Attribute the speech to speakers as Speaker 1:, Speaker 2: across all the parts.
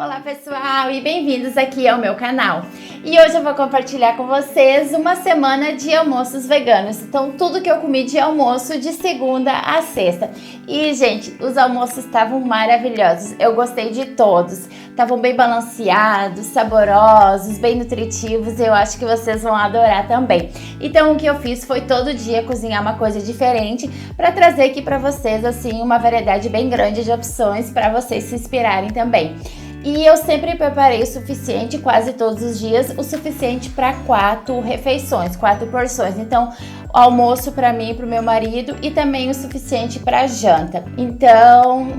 Speaker 1: Olá pessoal e bem-vindos aqui ao meu canal. E hoje eu vou compartilhar com vocês uma semana de almoços veganos. Então tudo que eu comi de almoço de segunda a sexta. E gente, os almoços estavam maravilhosos, eu gostei de todos. Estavam bem balanceados, saborosos, bem nutritivos e eu acho que vocês vão adorar também. Então o que eu fiz foi todo dia cozinhar uma coisa diferente para trazer aqui para vocês assim uma variedade bem grande de opções para vocês se inspirarem também. E eu sempre preparei o suficiente, quase todos os dias, o suficiente para 4 refeições, 4 porções. Então, almoço para mim e para o meu marido e também o suficiente para janta. Então,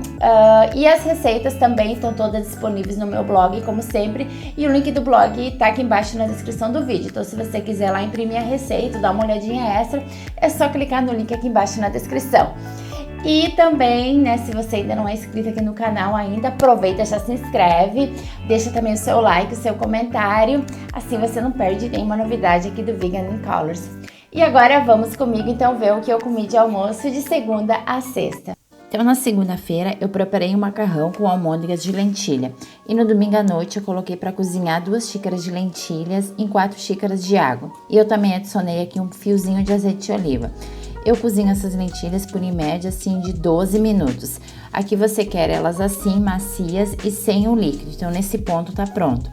Speaker 1: e as receitas também estão todas disponíveis no meu blog, como sempre. E o link do blog tá aqui embaixo na descrição do vídeo. Então, se você quiser lá imprimir a receita, dar uma olhadinha extra, é só clicar no link aqui embaixo na descrição. E também, né, se você ainda não é inscrito aqui no canal ainda, aproveita, já se inscreve, deixa também o seu like, o seu comentário, assim você não perde nenhuma novidade aqui do Vegan Colors. E agora vamos comigo então ver o que eu comi de almoço de segunda a sexta. Então na segunda-feira eu preparei um macarrão com almôndegas de lentilha e no domingo à noite eu coloquei para cozinhar 2 xícaras de lentilhas em 4 xícaras de água. E eu também adicionei aqui um fiozinho de azeite de oliva. Eu cozinho essas lentilhas por em média assim de 12 minutos. Aqui você quer elas assim, macias e sem o líquido, então nesse ponto tá pronto.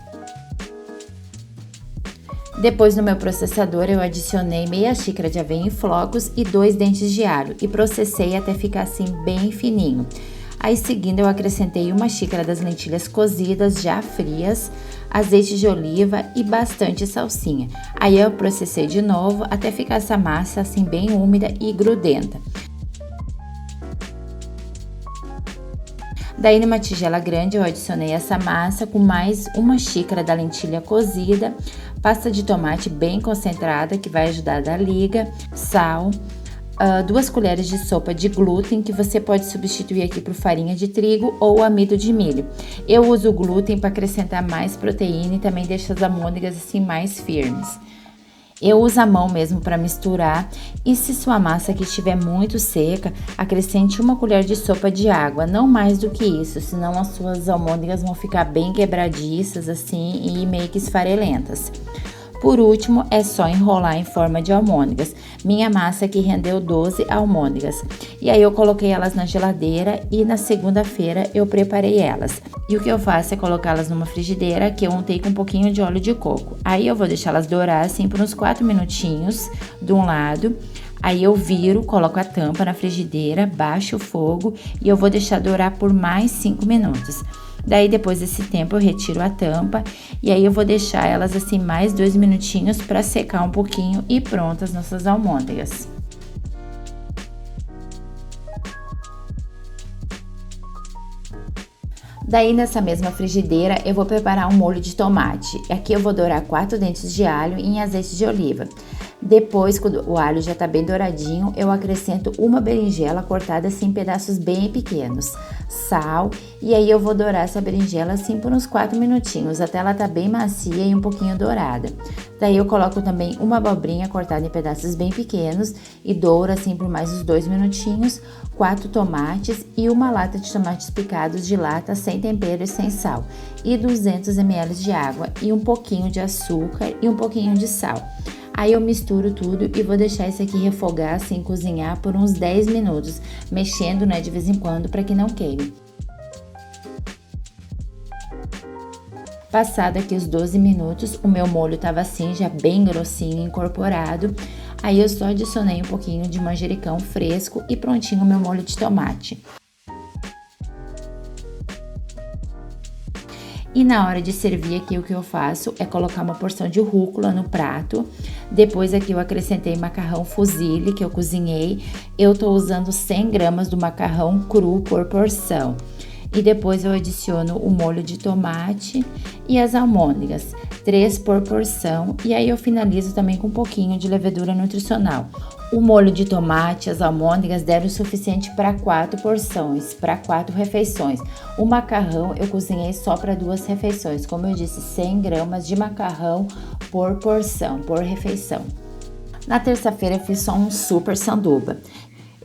Speaker 1: Depois no meu processador eu adicionei meia xícara de aveia em flocos e 2 dentes de alho e processei até ficar assim bem fininho. Aí seguindo eu acrescentei 1 xícara das lentilhas cozidas já frias, azeite de oliva e bastante salsinha. Aí eu processei de novo até ficar essa massa assim bem úmida e grudenta. Daí numa tigela grande eu adicionei essa massa com mais 1 xícara da lentilha cozida, pasta de tomate bem concentrada que vai ajudar a dar liga, sal, 2 colheres de sopa de glúten, que você pode substituir aqui por farinha de trigo ou amido de milho. Eu uso o glúten para acrescentar mais proteína e também deixa as almôndegas assim mais firmes. Eu uso a mão mesmo para misturar e se sua massa aqui estiver muito seca, acrescente 1 colher de sopa de água, não mais do que isso, senão as suas almôndegas vão ficar bem quebradiças assim e meio que esfarelentas. Por último, é só enrolar em forma de almôndegas. Minha massa aqui rendeu 12 almôndegas. E aí eu coloquei elas na geladeira e na segunda-feira eu preparei elas. E o que eu faço é colocá-las numa frigideira que eu untei com um pouquinho de óleo de coco. Aí eu vou deixá-las dourar assim por uns 4 minutinhos de um lado. Aí eu viro, coloco a tampa na frigideira, baixo o fogo e eu vou deixar dourar por mais 5 minutos. Daí depois desse tempo eu retiro a tampa e aí eu vou deixar elas assim mais 2 minutinhos para secar um pouquinho e prontas nossas almôndegas. Daí nessa mesma frigideira eu vou preparar um molho de tomate. Aqui eu vou dourar 4 dentes de alho em azeite de oliva. Depois, quando o alho já tá bem douradinho, eu acrescento 1 berinjela cortada assim em pedaços bem pequenos, sal, e aí eu vou dourar essa berinjela assim por uns 4 minutinhos, até ela tá bem macia e um pouquinho dourada. Daí eu coloco também 1 abobrinha cortada em pedaços bem pequenos e douro assim por mais uns 2 minutinhos, 4 tomates e 1 lata de tomates picados de lata sem tempero e sem sal, e 200 ml de água e um pouquinho de açúcar e um pouquinho de sal. Aí eu misturo tudo e vou deixar isso aqui refogar, assim, cozinhar por uns 10 minutos, mexendo, né, de vez em quando para que não queime. Passado aqui os 12 minutos, o meu molho estava assim, já bem grossinho, incorporado. Aí eu só adicionei um pouquinho de manjericão fresco e prontinho o meu molho de tomate. E na hora de servir aqui o que eu faço é colocar uma porção de rúcula no prato. Depois aqui eu acrescentei macarrão fusilli que eu cozinhei. Eu tô usando 100 gramas do macarrão cru por porção. E depois eu adiciono o molho de tomate e as almôndegas, 3 por porção. E aí eu finalizo também com um pouquinho de levedura nutricional. O molho de tomate, as almôndegas devem o suficiente para 4 porções, para 4 refeições. O macarrão eu cozinhei só para 2 refeições, como eu disse, 100 gramas de macarrão por porção, por refeição. Na terça-feira eu fiz só um super sanduba.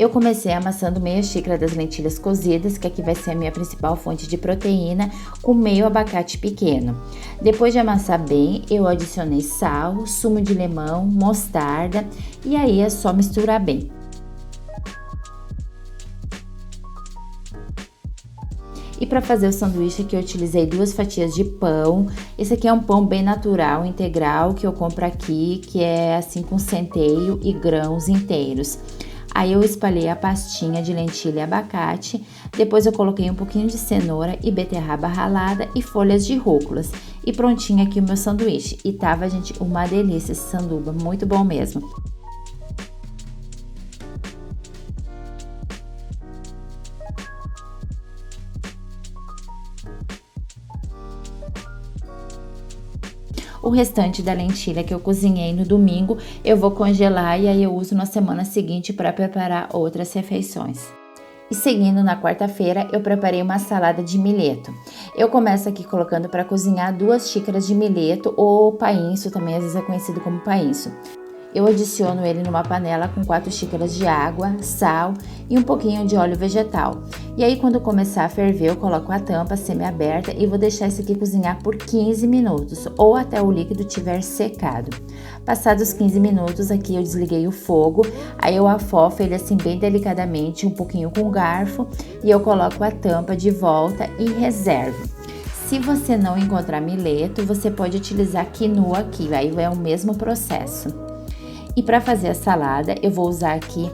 Speaker 1: Eu comecei amassando meia xícara das lentilhas cozidas, que aqui vai ser a minha principal fonte de proteína, com meio abacate pequeno. Depois de amassar bem, eu adicionei sal, sumo de limão, mostarda e aí é só misturar bem. E para fazer o sanduíche aqui eu utilizei 2 fatias de pão. Esse aqui é um pão bem natural, integral, que eu compro aqui, que é assim com centeio e grãos inteiros. Aí eu espalhei a pastinha de lentilha e abacate, depois eu coloquei um pouquinho de cenoura e beterraba ralada e folhas de rúculas. E prontinho aqui o meu sanduíche. E tava, gente, uma delícia esse sanduba, muito bom mesmo. O restante da lentilha que eu cozinhei no domingo, eu vou congelar e aí eu uso na semana seguinte para preparar outras refeições. E seguindo, na quarta-feira, eu preparei uma salada de milheto. Eu começo aqui colocando para cozinhar 2 xícaras de milheto ou painço, também às vezes é conhecido como painço. Eu adiciono ele numa panela com 4 xícaras de água, sal e um pouquinho de óleo vegetal. E aí quando começar a ferver, eu coloco a tampa semi-aberta e vou deixar isso aqui cozinhar por 15 minutos ou até o líquido tiver secado. Passados 15 minutos, aqui eu desliguei o fogo, aí eu afofo ele assim bem delicadamente, um pouquinho com o garfo e eu coloco a tampa de volta e reservo. Se você não encontrar milheto, você pode utilizar quinoa aqui, aí é o mesmo processo. E para fazer a salada, eu vou usar aqui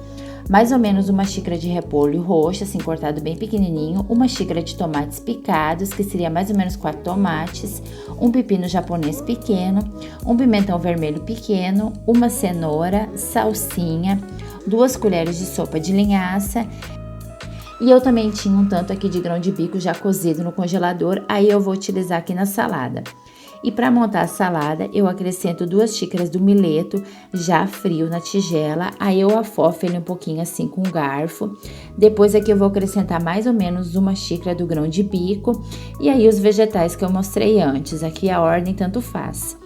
Speaker 1: mais ou menos 1 xícara de repolho roxo, assim cortado bem pequenininho, 1 xícara de tomates picados, que seria mais ou menos 4 tomates, um pepino japonês pequeno, um pimentão vermelho pequeno, 1 cenoura, salsinha, 2 colheres de sopa de linhaça. E eu também tinha um tanto aqui de grão de bico já cozido no congelador, aí eu vou utilizar aqui na salada. E para montar a salada, eu acrescento 2 xícaras do milheto já frio na tigela, aí eu afofo ele um pouquinho assim com o garfo. Depois aqui eu vou acrescentar mais ou menos 1 xícara do grão de bico e aí os vegetais que eu mostrei antes, aqui a ordem tanto faz.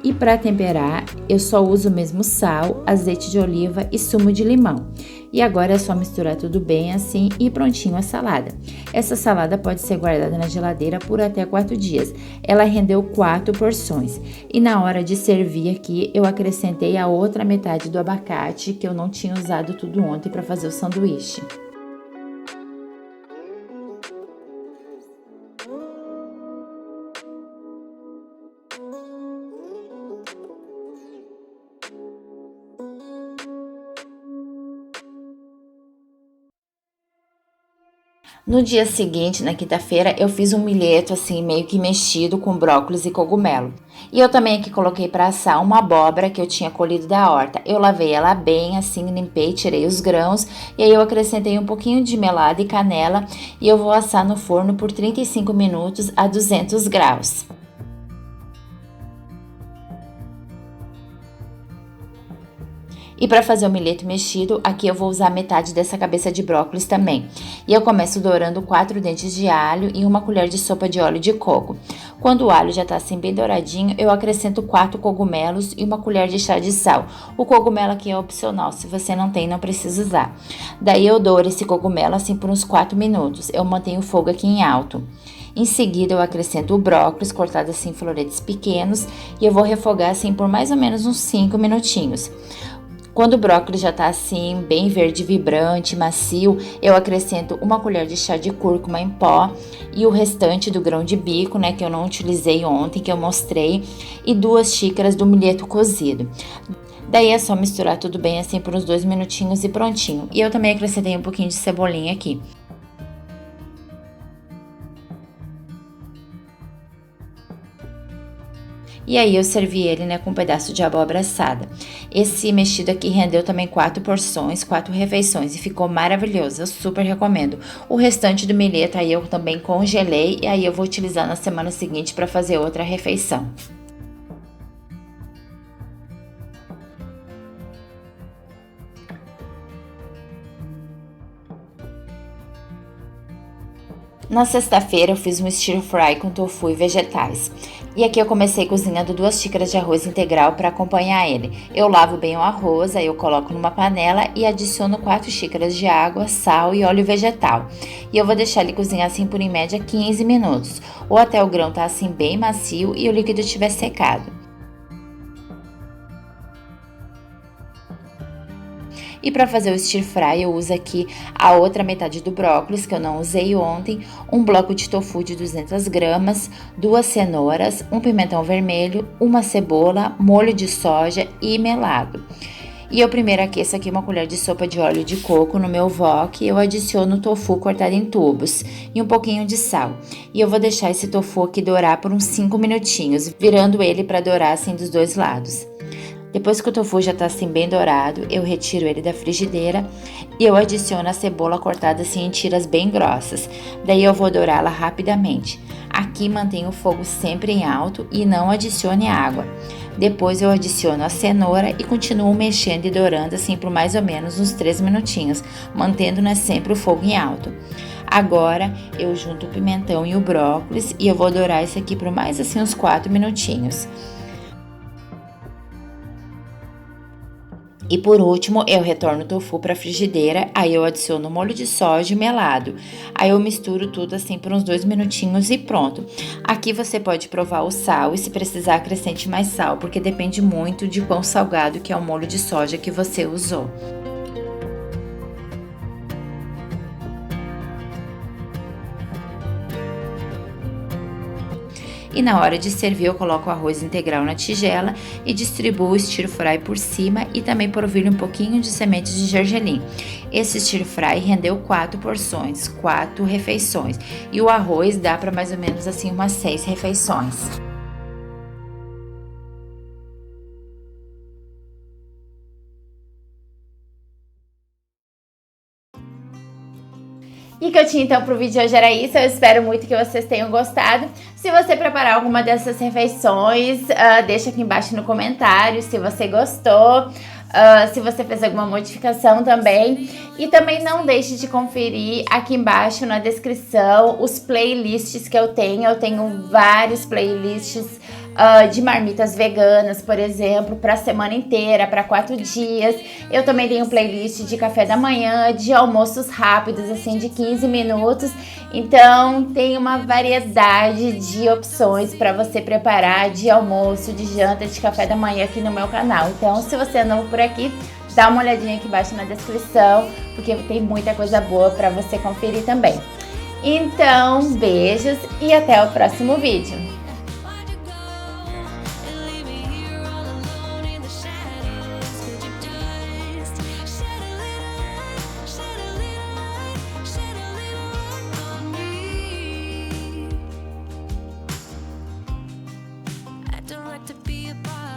Speaker 1: E para temperar, eu só uso mesmo sal, azeite de oliva e sumo de limão. E agora é só misturar tudo bem assim e prontinho a salada. Essa salada pode ser guardada na geladeira por até 4 dias. Ela rendeu 4 porções. E na hora de servir aqui, eu acrescentei a outra metade do abacate que eu não tinha usado tudo ontem para fazer o sanduíche. No dia seguinte, na quinta-feira, eu fiz um milheto assim, meio que mexido com brócolis e cogumelo. E eu também aqui coloquei para assar uma abóbora que eu tinha colhido da horta. Eu lavei ela bem, assim, limpei, tirei os grãos. E aí eu acrescentei um pouquinho de melada e canela. E eu vou assar no forno por 35 minutos a 200 graus. E para fazer o milheto mexido, aqui eu vou usar metade dessa cabeça de brócolis também. E eu começo dourando 4 dentes de alho e 1 colher de sopa de óleo de coco. Quando o alho já tá assim bem douradinho, eu acrescento 4 cogumelos e 1 colher de chá de sal. O cogumelo aqui é opcional, se você não tem, não precisa usar. Daí eu douro esse cogumelo assim por uns 4 minutos. Eu mantenho o fogo aqui em alto. Em seguida, eu acrescento o brócolis cortado assim em floretes pequenos e eu vou refogar assim por mais ou menos uns 5 minutinhos. Quando o brócolis já tá assim, bem verde, vibrante, macio, eu acrescento 1 colher de chá de cúrcuma em pó e o restante do grão de bico, né, que eu não utilizei ontem, que eu mostrei, e 2 xícaras do milheto cozido. Daí é só misturar tudo bem assim por uns 2 minutinhos e prontinho. E eu também acrescentei um pouquinho de cebolinha aqui. E aí eu servi ele, né, com um pedaço de abóbora assada. Esse mexido aqui rendeu também 4 porções, 4 refeições e ficou maravilhoso, eu super recomendo. O restante do milheto aí eu também congelei e aí eu vou utilizar na semana seguinte para fazer outra refeição. Na sexta-feira eu fiz um stir fry com tofu e vegetais. E aqui eu comecei cozinhando 2 xícaras de arroz integral para acompanhar ele. Eu lavo bem o arroz, aí eu coloco numa panela e adiciono 4 xícaras de água, sal e óleo vegetal. E eu vou deixar ele cozinhar assim por em média 15 minutos, ou até o grão tá assim bem macio e o líquido estiver secado. E para fazer o stir fry eu uso aqui a outra metade do brócolis que eu não usei ontem, um bloco de tofu de 200 gramas, 2 cenouras, um pimentão vermelho, uma cebola, molho de soja e melado. E eu primeiro aqueço aqui uma colher de sopa de óleo de coco no meu wok e eu adiciono o tofu cortado em tubos e um pouquinho de sal. E eu vou deixar esse tofu aqui dourar por uns 5 minutinhos, virando ele para dourar assim dos dois lados. Depois que o tofu já tá assim bem dourado, eu retiro ele da frigideira e eu adiciono a cebola cortada assim em tiras bem grossas. Daí eu vou dourá-la rapidamente. Aqui mantenho o fogo sempre em alto e não adicione água. Depois eu adiciono a cenoura e continuo mexendo e dourando assim por mais ou menos uns 3 minutinhos, mantendo sempre o fogo em alto. Agora eu junto o pimentão e o brócolis e eu vou dourar isso aqui por mais assim uns 4 minutinhos. E por último, eu retorno o tofu para a frigideira, aí eu adiciono molho de soja e melado. Aí eu misturo tudo assim por uns 2 minutinhos e pronto. Aqui você pode provar o sal e se precisar acrescente mais sal, porque depende muito de quão salgado que é o molho de soja que você usou. E na hora de servir eu coloco o arroz integral na tigela e distribuo o stir fry por cima e também polvilho um pouquinho de sementes de gergelim. Esse stir fry rendeu 4 porções, 4 refeições e o arroz dá para mais ou menos assim umas 6 refeições. E que eu tinha então pro vídeo de hoje era isso, eu espero muito que vocês tenham gostado. Se você preparar alguma dessas refeições, deixa aqui embaixo no comentário se você gostou, se você fez alguma modificação também. E também não deixe de conferir aqui embaixo na descrição os playlists que eu tenho vários playlists de marmitas veganas, por exemplo, para a semana inteira, para 4 dias. Eu também tenho playlist de café da manhã, de almoços rápidos, assim, de 15 minutos. Então, tem uma variedade de opções para você preparar de almoço, de janta, de café da manhã aqui no meu canal. Então, se você é novo por aqui, dá uma olhadinha aqui embaixo na descrição, porque tem muita coisa boa para você conferir também. Então, beijos e até o próximo vídeo. To be a part